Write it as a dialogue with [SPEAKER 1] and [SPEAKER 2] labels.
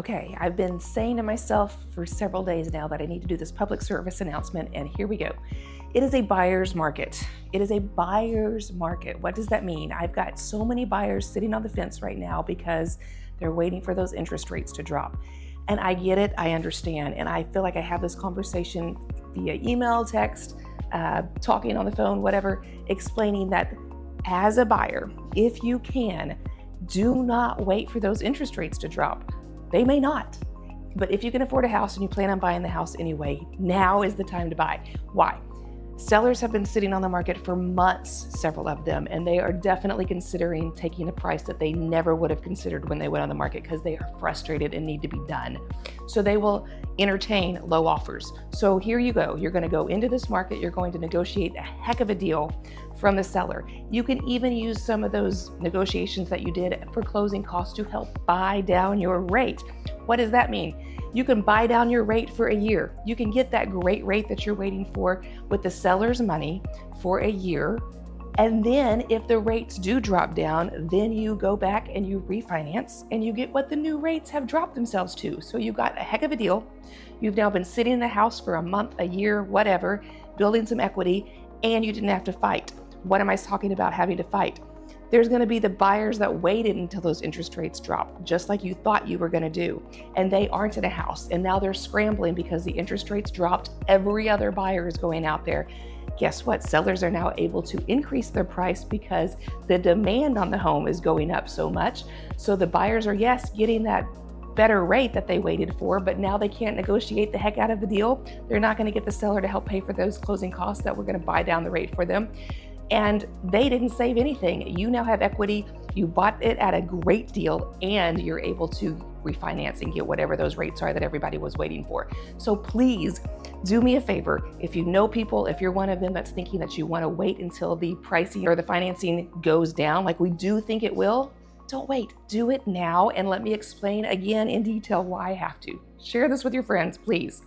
[SPEAKER 1] Okay, I've been saying to myself for several days now that I need to do this public service announcement, and here we go. It is a buyer's market. It is a buyer's market. What does that mean? I've got so many buyers sitting on the fence right now because they're waiting for those interest rates to drop. And I get it, I understand, and I feel like I have this conversation via email, text, talking on the phone, whatever, explaining that as a buyer, if you can, do not wait for those interest rates to drop. They may not, but if you can afford a house and you plan on buying the house anyway, now is the time to buy. Why? Sellers have been sitting on the market for months, several of them, and they are definitely considering taking a price that they never would have considered when they went on the market because they are frustrated and need to be done. So they will entertain low offers. So here you go. You're going to go into this market. You're going to negotiate a heck of a deal from the seller. You can even use some of those negotiations that you did for closing costs to help buy down your rate. What does that mean? You can buy down your rate for a year. You can get that great rate that you're waiting for with the seller's money for a year. And then if the rates do drop down, then you go back and you refinance and you get what the new rates have dropped themselves to. So you got a heck of a deal. You've now been sitting in the house for a month, a year, whatever, building some equity, and you didn't have to fight. What am I talking about having to fight? There's going to be the buyers that waited until those interest rates drop, just like you thought you were going to do. And they aren't in a house. And now they're scrambling because the interest rates dropped. Every other buyer is going out there. Guess what? Sellers are now able to increase their price because the demand on the home is going up so much. So the buyers are, yes, getting that better rate that they waited for, but now they can't negotiate the heck out of the deal. They're not going to get the seller to help pay for those closing costs that were going to buy down the rate for them. And they didn't save anything. You now have equity, you bought it at a great deal, and you're able to refinance and get whatever those rates are that everybody was waiting for. So please do me a favor. If you know people, if you're one of them that's thinking that you want to wait until the pricing or the financing goes down, like we do think it will, don't wait. Do it now, and let me explain again in detail why I have to. Share this with your friends, please.